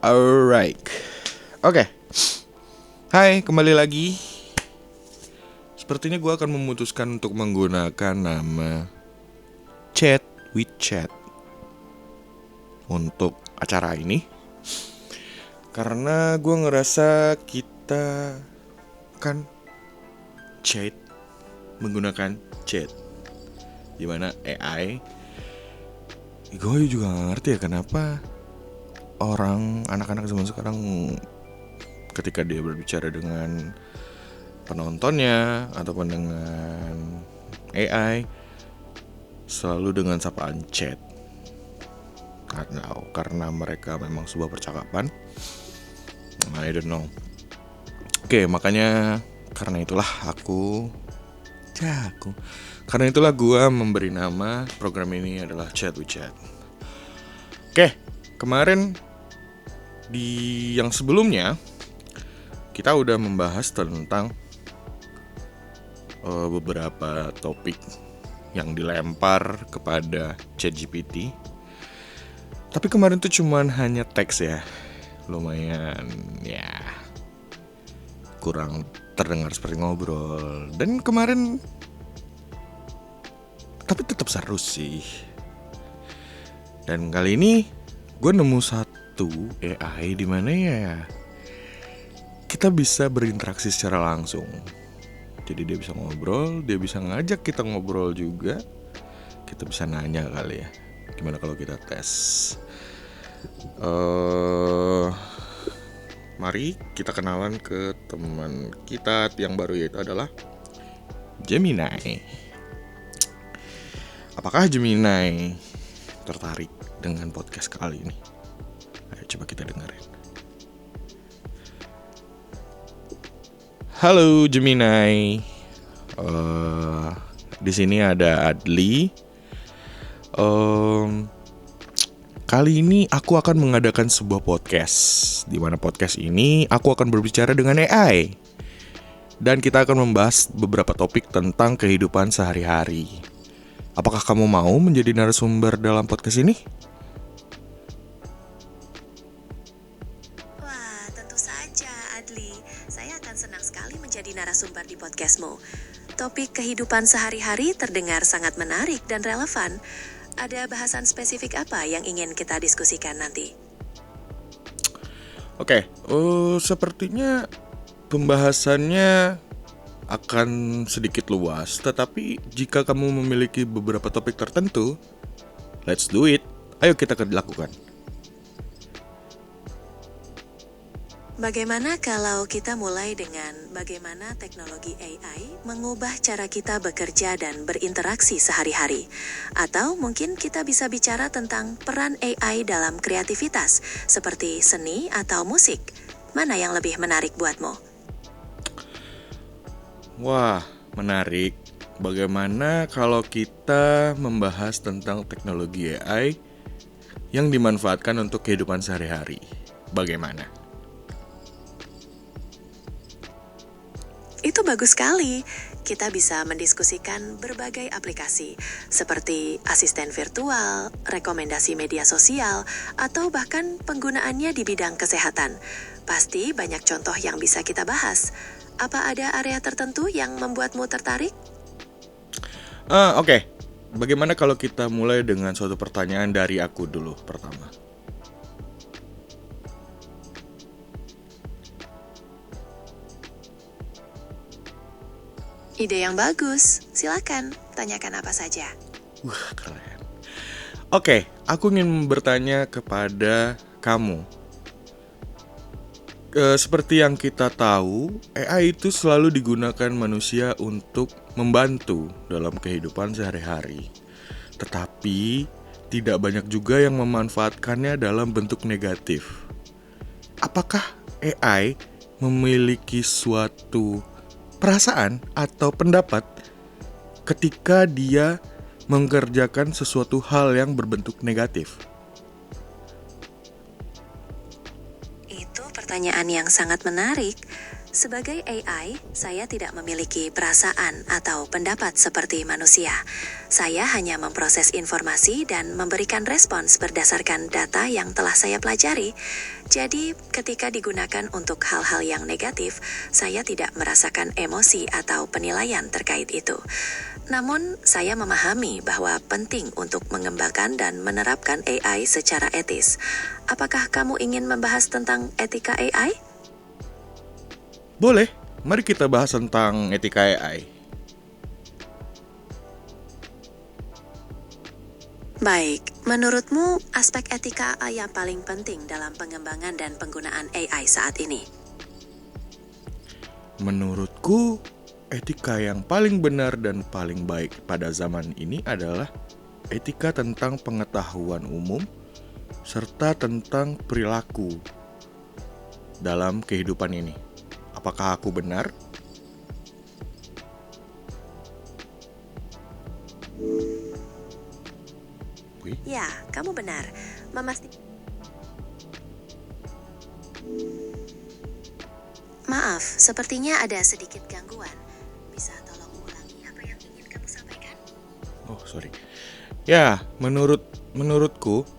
Alright. Oke. Hai, kembali lagi. Sepertinya gue akan memutuskan untuk menggunakan nama Chat with Chat untuk acara ini, karena gue ngerasa kita kan chat menggunakan chat, dimana AI. Gue juga gak ngerti ya kenapa anak-anak zaman sekarang ketika dia berbicara dengan penontonnya ataupun dengan AI selalu dengan sapaan chat. Karena mereka memang sebuah percakapan, I don't know. Oke, makanya karena itulah gue memberi nama program ini adalah Chat with Chat. Oke, kemarin di yang sebelumnya kita udah membahas tentang beberapa topik yang dilempar kepada ChatGPT. Tapi kemarin tuh cuman hanya teks ya. Lumayan ya, kurang terdengar seperti ngobrol. Dan kemarin tapi tetap seru sih. Dan kali ini gue nemu satu AI di mana ya kita bisa berinteraksi secara langsung. Jadi dia bisa ngobrol, dia bisa ngajak kita ngobrol juga. Kita bisa nanya kali ya, gimana kalau kita tes. Mari kita kenalan ke teman kita yang baru, yaitu adalah Gemini. Apakah Gemini tertarik dengan podcast kali ini? Ayo coba kita dengerin. Halo Gemini. Di sini ada Adli. Kali ini aku akan mengadakan sebuah podcast, di mana podcast ini aku akan berbicara dengan AI. Dan kita akan membahas beberapa topik tentang kehidupan sehari-hari. Apakah kamu mau menjadi narasumber dalam podcast ini? Wah, tentu saja Adli. Saya akan senang sekali menjadi narasumber di podcastmu. Topik kehidupan sehari-hari terdengar sangat menarik dan relevan. Ada bahasan spesifik apa yang ingin kita diskusikan nanti? Oke, sepertinya pembahasannya akan sedikit luas, tetapi jika kamu memiliki beberapa topik tertentu, let's do it. Ayo kita lakukan. Bagaimana kalau kita mulai dengan bagaimana teknologi AI mengubah cara kita bekerja dan berinteraksi sehari-hari? Atau mungkin kita bisa bicara tentang peran AI dalam kreativitas, seperti seni atau musik. Mana yang lebih menarik buatmu? Wah, menarik. Bagaimana kalau kita membahas tentang teknologi AI yang dimanfaatkan untuk kehidupan sehari-hari? Bagaimana? Itu bagus sekali. Kita bisa mendiskusikan berbagai aplikasi, seperti asisten virtual, rekomendasi media sosial, atau bahkan penggunaannya di bidang kesehatan. Pasti banyak contoh yang bisa kita bahas. Apa ada area tertentu yang membuatmu tertarik? Oke. Bagaimana kalau kita mulai dengan suatu pertanyaan dari aku dulu pertama? Ide yang bagus. Silakan, tanyakan apa saja. Wah, keren. Oke, aku ingin bertanya kepada kamu. Seperti yang kita tahu, AI itu selalu digunakan manusia untuk membantu dalam kehidupan sehari-hari. Tetapi, tidak banyak juga yang memanfaatkannya dalam bentuk negatif. Apakah AI memiliki suatu perasaan atau pendapat ketika dia mengerjakan sesuatu hal yang berbentuk negatif? Itu pertanyaan yang sangat menarik. Sebagai AI, saya tidak memiliki perasaan atau pendapat seperti manusia. Saya hanya memproses informasi dan memberikan respons berdasarkan data yang telah saya pelajari. Jadi, ketika digunakan untuk hal-hal yang negatif, saya tidak merasakan emosi atau penilaian terkait itu. Namun, saya memahami bahwa penting untuk mengembangkan dan menerapkan AI secara etis. Apakah kamu ingin membahas tentang etika AI? Boleh, mari kita bahas tentang etika AI. Baik, menurutmu aspek etika apa yang paling penting dalam pengembangan dan penggunaan AI saat ini? Menurutku, etika yang paling benar dan paling baik pada zaman ini adalah etika tentang pengetahuan umum serta tentang perilaku dalam kehidupan ini. Apakah aku benar? Ya, kamu benar. Maaf, sepertinya ada sedikit gangguan. Bisa tolong ulangi apa yang ingin kamu sampaikan? Oh, sorry. Ya, menurutku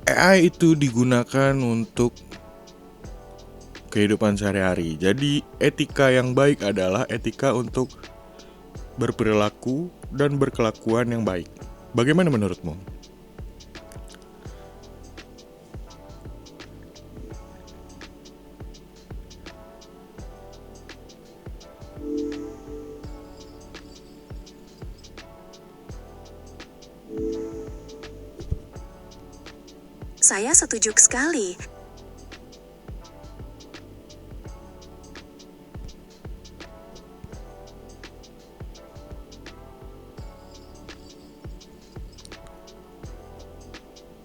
AI itu digunakan untuk kehidupan sehari-hari. Jadi, etika yang baik adalah etika untuk berperilaku dan berkelakuan yang baik. Bagaimana menurutmu? Saya setuju sekali.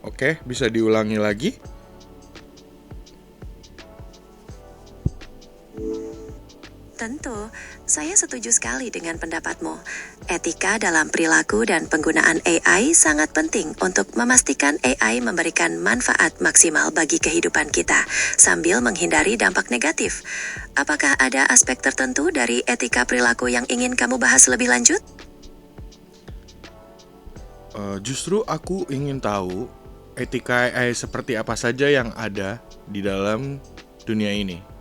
Oke, bisa diulangi lagi? Tentu, saya setuju sekali dengan pendapatmu. Etika dalam perilaku dan penggunaan AI sangat penting untuk memastikan AI memberikan manfaat maksimal bagi kehidupan kita, sambil menghindari dampak negatif. Apakah ada aspek tertentu dari etika perilaku yang ingin kamu bahas lebih lanjut? Justru aku ingin tahu etika AI seperti apa saja yang ada di dalam dunia ini.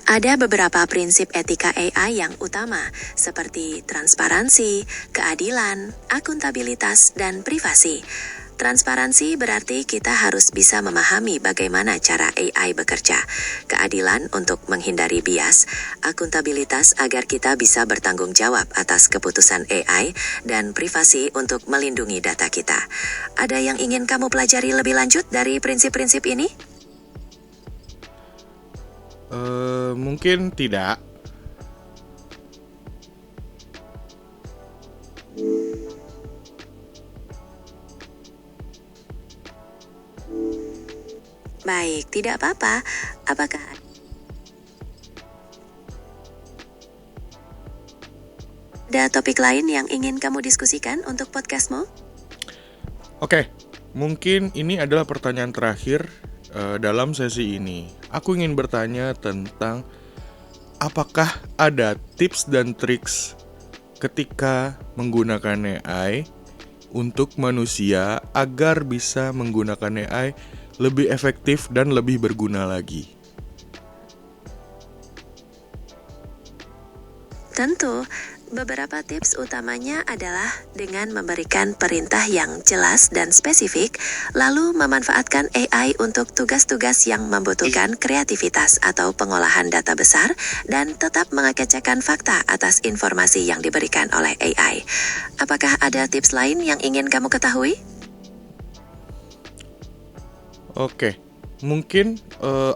Ada beberapa prinsip etika AI yang utama, seperti transparansi, keadilan, akuntabilitas, dan privasi. Transparansi berarti kita harus bisa memahami bagaimana cara AI bekerja, keadilan untuk menghindari bias, akuntabilitas agar kita bisa bertanggung jawab atas keputusan AI, dan privasi untuk melindungi data kita. Ada yang ingin kamu pelajari lebih lanjut dari prinsip-prinsip ini? Mungkin tidak. Baik, tidak apa-apa. Apakah ada topik lain yang ingin kamu diskusikan untuk podcastmu? Oke, mungkin ini adalah pertanyaan terakhir dalam sesi ini. Aku ingin bertanya tentang apakah ada tips dan triks ketika menggunakan AI untuk manusia agar bisa menggunakan AI lebih efektif dan lebih berguna lagi. Tentu, beberapa tips utamanya adalah dengan memberikan perintah yang jelas dan spesifik, lalu memanfaatkan AI untuk tugas-tugas yang membutuhkan kreativitas atau pengolahan data besar, dan tetap mengecekkan fakta atas informasi yang diberikan oleh AI. Apakah ada tips lain yang ingin kamu ketahui? Oke, mungkin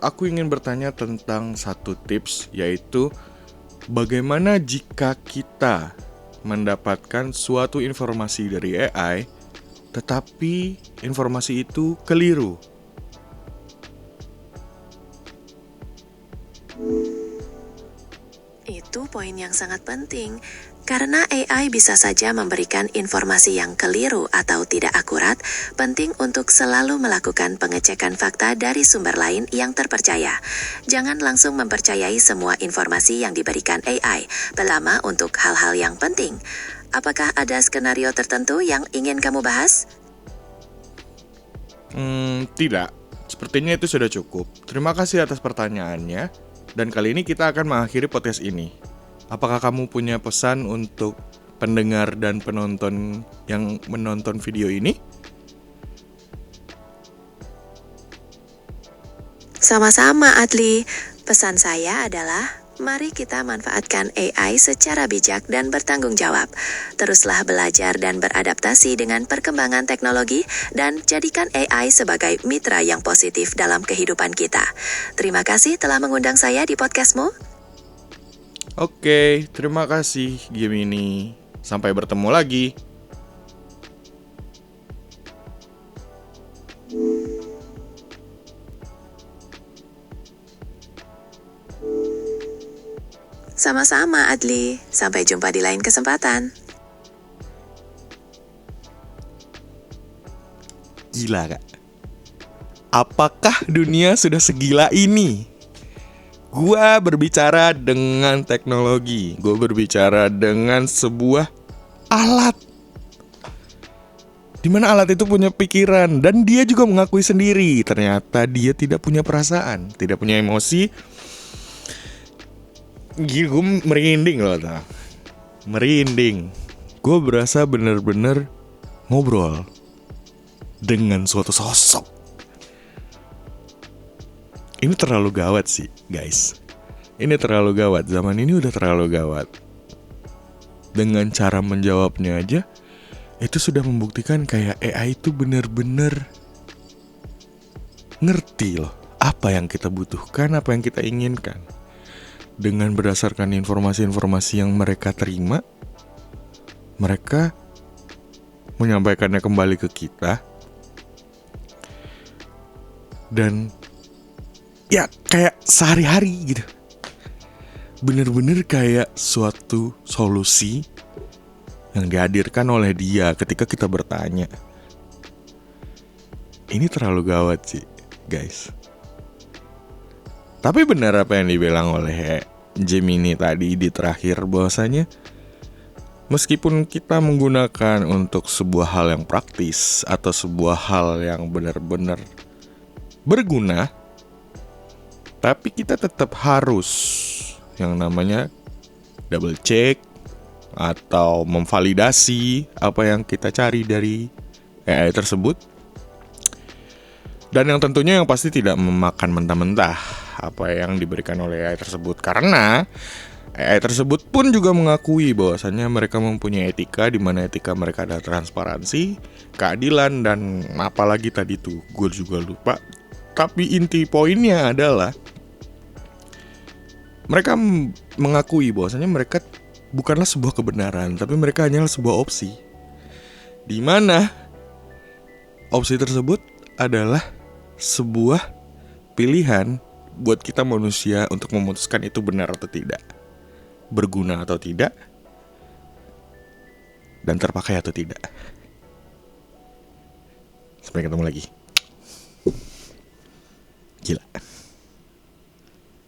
aku ingin bertanya tentang satu tips, yaitu bagaimana jika kita mendapatkan suatu informasi dari AI, tetapi informasi itu keliru? Itu poin yang sangat penting. Karena AI bisa saja memberikan informasi yang keliru atau tidak akurat, penting untuk selalu melakukan pengecekan fakta dari sumber lain yang terpercaya. Jangan langsung mempercayai semua informasi yang diberikan AI, terutama untuk hal-hal yang penting. Apakah ada skenario tertentu yang ingin kamu bahas? Tidak. Sepertinya itu sudah cukup. Terima kasih atas pertanyaannya. Dan kali ini kita akan mengakhiri podcast ini. Apakah kamu punya pesan untuk pendengar dan penonton yang menonton video ini? Sama-sama, Adli. Pesan saya adalah, mari kita manfaatkan AI secara bijak dan bertanggung jawab. Teruslah belajar dan beradaptasi dengan perkembangan teknologi dan jadikan AI sebagai mitra yang positif dalam kehidupan kita. Terima kasih telah mengundang saya di podcastmu. Oke, terima kasih Gemini. Sampai bertemu lagi. Sama-sama, Adli. Sampai jumpa di lain kesempatan. Gila gak? Apakah dunia sudah segila ini? Gua berbicara dengan teknologi. Gua berbicara dengan sebuah alat, dimana alat itu punya pikiran. Dan dia juga mengakui sendiri, ternyata dia tidak punya perasaan, tidak punya emosi. Gila, gue merinding loh, merinding. Gue berasa bener-bener ngobrol dengan suatu sosok. Ini terlalu gawat sih, guys. Ini terlalu gawat, zaman ini udah terlalu gawat. Dengan cara menjawabnya aja, itu sudah membuktikan kayak AI itu bener-bener ngerti loh apa yang kita butuhkan, apa yang kita inginkan. Dengan berdasarkan informasi-informasi yang mereka terima, mereka menyampaikannya kembali ke kita. Dan ya kayak sehari-hari gitu. Bener-bener kayak suatu solusi yang dihadirkan oleh dia ketika kita bertanya. Ini terlalu gawat sih, guys. Tapi benar apa yang dibilang oleh Gemini tadi di terakhir, bahwasanya meskipun kita menggunakan untuk sebuah hal yang praktis atau sebuah hal yang benar-benar berguna, tapi kita tetap harus yang namanya double check atau memvalidasi apa yang kita cari dari AI tersebut. Dan yang tentunya yang pasti tidak memakan mentah-mentah apa yang diberikan oleh AI tersebut. Karena AI tersebut pun juga mengakui bahwasannya mereka mempunyai etika, di mana etika mereka adalah transparansi, keadilan, dan apalagi tadi tuh gue juga lupa. Tapi inti poinnya adalah mereka mengakui bahwasannya mereka bukanlah sebuah kebenaran, tapi mereka hanyalah sebuah opsi. Di mana opsi tersebut adalah sebuah pilihan buat kita manusia untuk memutuskan itu benar atau tidak, berguna atau tidak, dan terpakai atau tidak. Sampai ketemu lagi. Gila.